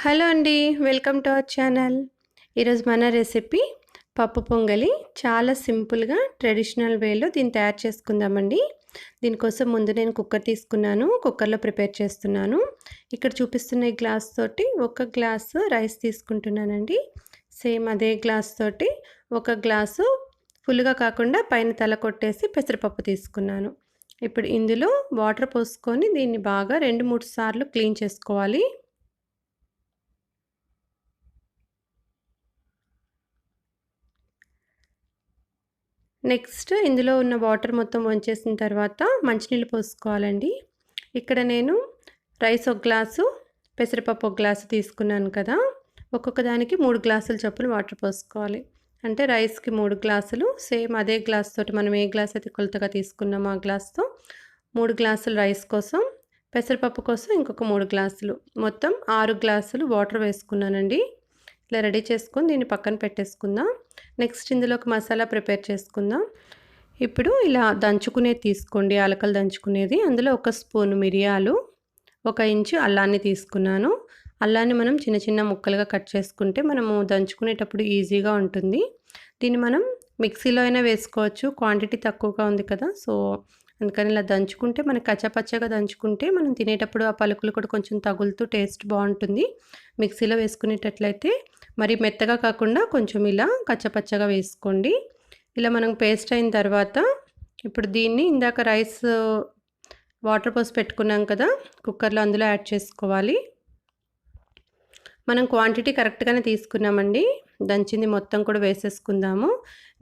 Hello అండి, welcome to our channel. ఈరోజు మన రెసిపీ పప్పు పొంగలి. చాలా సింపుల్గా ట్రెడిషనల్ వేలో దీన్ని తయారు చేసుకుందామండి. దీనికోసం ముందు నేను కుక్కర్ తీసుకున్నాను, కుక్కర్లో ప్రిపేర్ చేస్తున్నాను. ఇక్కడ చూపిస్తున్న ఈ గ్లాస్ తోటి ఒక గ్లాసు రైస్ తీసుకుంటున్నానండి. సేమ్ అదే గ్లాస్ తోటి ఒక గ్లాసు ఫుల్గా కాకుండా పైన తల కొట్టేసి పెసరపప్పు తీసుకున్నాను. ఇప్పుడు ఇందులో వాటర్ పోసుకొని దీన్ని బాగా 2-3 సార్లు క్లీన్ చేసుకోవాలి. నెక్స్ట్ ఇందులో ఉన్న వాటర్ మొత్తం వంచేసిన తర్వాత మంచినీళ్ళు పోసుకోవాలండి. ఇక్కడ నేను రైస్ ఒక గ్లాసు, పెసరపప్పు ఒక గ్లాసు తీసుకున్నాను కదా. ఒక్కొక్క దానికి 3 గ్లాసుల చొప్పున వాటర్ పోసుకోవాలి. అంటే రైస్కి 3 గ్లాసులు, సేమ్ అదే గ్లాస్ తోటి మనం ఏ గ్లాస్ అయితే కొలతగా తీసుకున్నామో ఆ గ్లాస్తో 3 గ్లాసులు రైస్ కోసం, పెసరపప్పు కోసం ఇంకొక 3 గ్లాసులు, మొత్తం 6 గ్లాసులు వాటర్ వేసుకున్నానండి. ఇలా రెడీ చేసుకొని దీన్ని పక్కన పెట్టేసుకుందాం. నెక్స్ట్ ఇందులో ఒక మసాలా ప్రిపేర్ చేసుకుందాం. ఇప్పుడు ఇలా దంచుకునేది తీసుకోండి, యాలకలు దంచుకునేది. అందులో 1 స్పూను మిరియాలు, 1 ఇంచు అల్లాన్ని తీసుకున్నాను. అల్లాన్ని మనం చిన్న చిన్న ముక్కలుగా కట్ చేసుకుంటే మనము దంచుకునేటప్పుడు ఈజీగా ఉంటుంది. దీన్ని మనం మిక్సీలో అయినా వేసుకోవచ్చు, క్వాంటిటీ తక్కువగా ఉంది కదా, సో అందుకని ఇలా దంచుకుంటే మనకి కచ్చపచ్చగా దంచుకుంటే మనం తినేటప్పుడు ఆ పలుకులు కూడా కొంచెం తగులుతూ టేస్ట్ బాగుంటుంది. మిక్సీలో వేసుకునేటట్లయితే మరి మెత్తగా కాకుండా కొంచెం ఇలా కచ్చపచ్చగా వేసుకోండి. ఇలా మనం పేస్ట్ అయిన తర్వాత ఇప్పుడు దీన్ని ఇందాక రైస్ వాటర్ పోసి పెట్టుకున్నాం కదా కుక్కర్లో, అందులో యాడ్ చేసుకోవాలి. మనం క్వాంటిటీ కరెక్ట్గానే తీసుకున్నామండి. దంచింది మొత్తం కూడా వేసేసుకుందాము.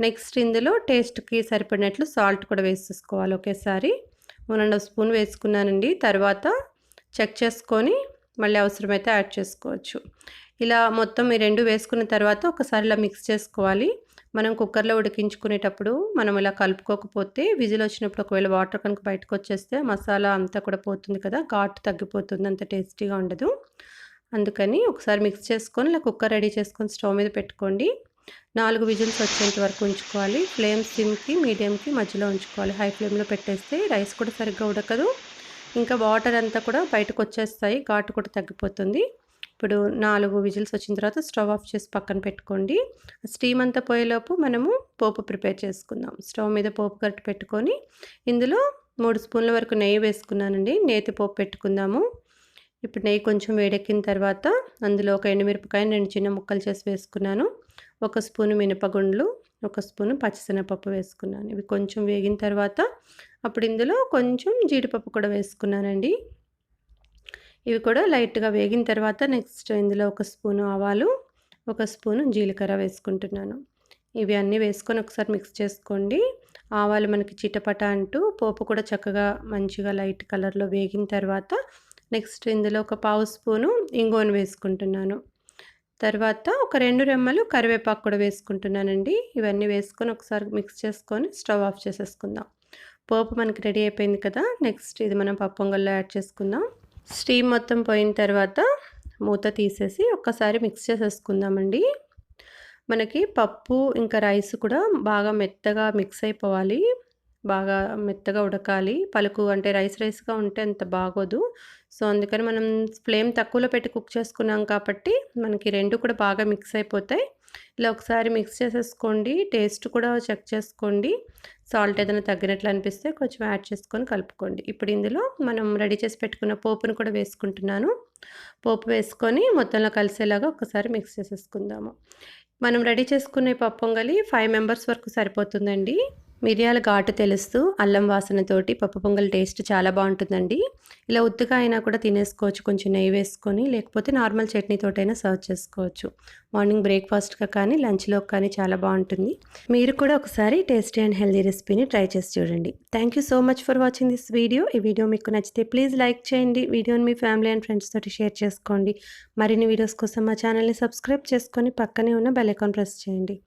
నెక్స్ట్ ఇందులో టేస్ట్కి సరిపడినట్లు సాల్ట్ కూడా వేసేసుకోవాలి ఒకేసారి. 1½ స్పూన్ వేసుకున్నానండి. తర్వాత చెక్ చేసుకొని మళ్ళీ అవసరమైతే యాడ్ చేసుకోవచ్చు. ఇలా మొత్తం ఈ 2 వేసుకున్న తర్వాత ఒకసారి ఇలా మిక్స్ చేసుకోవాలి. మనం కుక్కర్లో ఉడికించుకునేటప్పుడు మనం ఇలా కలుపుకోకపోతే విజిల్ వచ్చినప్పుడు ఒకవేళ వాటర్ కనుక బయటకు వచ్చేస్తే మసాలా అంతా కూడా పోతుంది కదా, ఘాటు తగ్గిపోతుంది, అంత టేస్టీగా ఉండదు. అందుకని ఒకసారి మిక్స్ చేసుకొని ఇలా కుక్కర్ రెడీ చేసుకొని స్టవ్ మీద పెట్టుకోండి. 4 విజిల్స్ వచ్చేంత వరకు ఉంచుకోవాలి. ఫ్లేమ్ సిమ్కి మీడియంకి మధ్యలో ఉంచుకోవాలి. హై ఫ్లేమ్లో పెట్టేస్తే రైస్ కూడా సరిగ్గా ఉడకదు, ఇంకా వాటర్ అంతా కూడా బయటకు వచ్చేస్తాయి, ఘాటు కూడా తగ్గిపోతుంది. ఇప్పుడు 4 విజిల్స్ వచ్చిన తర్వాత స్టవ్ ఆఫ్ చేసి పక్కన పెట్టుకోండి. స్టీమ్ అంతా పోయేలోపు మనము పోపు ప్రిపేర్ చేసుకుందాం. స్టవ్ మీద పోపు కట్టు పెట్టుకొని ఇందులో 3 స్పూన్ల వరకు నెయ్యి వేసుకున్నానండి. నేతి పోపు పెట్టుకుందాము. ఇప్పుడు నెయ్యి కొంచెం వేడెక్కిన తర్వాత అందులో 1 ఎండుమిరపకాయ 2 చిన్న ముక్కలు చేసి వేసుకున్నాను. 1 స్పూను మినపగుండ్లు, 1 స్పూను పచ్చిశనగపప్పు వేసుకున్నాను. ఇవి కొంచెం వేగిన తర్వాత అప్పుడు ఇందులో కొంచెం జీడిపప్పు కూడా వేసుకున్నానండి. ఇవి కూడా లైట్గా వేగిన తర్వాత నెక్స్ట్ ఇందులో 1 స్పూను ఆవాలు, 1 స్పూను జీలకర్ర వేసుకుంటున్నాను. ఇవి అన్నీ వేసుకొని ఒకసారి మిక్స్ చేసుకోండి. ఆవాలు మనకి చిటపట అంటూ పోపు కూడా చక్కగా మంచిగా లైట్ కలర్లో వేగిన తర్వాత నెక్స్ట్ ఇందులో 1/2 స్పూను ఇంగువను వేసుకుంటున్నాను. తర్వాత ఒక 2 రెమ్మలు కరివేపాకు కూడా వేసుకుంటున్నానండి. ఇవన్నీ వేసుకొని ఒకసారి మిక్స్ చేసుకొని స్టవ్ ఆఫ్ చేసేసుకుందాం. పోపు మనకి రెడీ అయిపోయింది కదా. నెక్స్ట్ ఇది మనం పప్పు పొంగల్లో యాడ్ చేసుకుందాం. స్టీమ్ మొత్తం పోయిన తర్వాత మూత తీసేసి ఒక్కసారి మిక్స్ చేసేసుకుందామండి. మనకి పప్పు ఇంకా రైస్ కూడా బాగా మెత్తగా మిక్స్ అయిపోవాలి, బాగా మెత్తగా ఉడకాలి. పలుకు అంటే రైస్గా ఉంటే అంత బాగోదు. సో అందుకని మనం ఫ్లేమ్ తక్కువలో పెట్టి కుక్ చేసుకున్నాం కాబట్టి మనకి 2 కూడా బాగా మిక్స్ అయిపోతాయి. ఇలా ఒకసారి మిక్స్ చేసేసుకోండి. టేస్ట్ కూడా చెక్ చేసుకోండి. సాల్ట్ ఏదైనా తగ్గినట్లు అనిపిస్తే కొంచెం యాడ్ చేసుకొని కలుపుకోండి. ఇప్పుడు ఇందులో మనం రెడీ చేసి పెట్టుకున్న పోపును కూడా వేసుకుంటున్నాను. పోపు వేసుకొని మొత్తంలో కలిసేలాగా ఒకసారి మిక్స్ చేసేసుకుందాము. మనం రెడీ చేసుకునే పప్పు పొంగలి 5 మెంబర్స్ వరకు సరిపోతుందండి. మిరియాల ఘాటు తెలుస్తూ అల్లం వాసనతోటి పప్పు పొంగల్ టేస్ట్ చాలా బాగుంటుందండి. ఇలా ఉత్తుగా అయినా కూడా తినేసుకోవచ్చు, కొంచెం నెయ్యి వేసుకొని, లేకపోతే నార్మల్ చట్నీతోటైనా సర్వ్ చేసుకోవచ్చు. మార్నింగ్ బ్రేక్ఫాస్ట్గా కానీ లంచ్లో కానీ చాలా బాగుంటుంది. మీరు కూడా ఒకసారి టేస్టీ అండ్ హెల్దీ రెసిపీని ట్రై చేసి చూడండి. Thank you so much for watching this video. ఈ వీడియో మీకు నచ్చితే ప్లీజ్ లైక్ చేయండి. వీడియోని మీ ఫ్యామిలీ అండ్ ఫ్రెండ్స్ తోటి షేర్ చేసుకోండి. మరిన్ని వీడియోస్ కోసం మా ఛానల్ని సబ్స్క్రైబ్ చేసుకొని పక్కనే ఉన్న బెల్ ఐకాన్ ప్రెస్ చేయండి.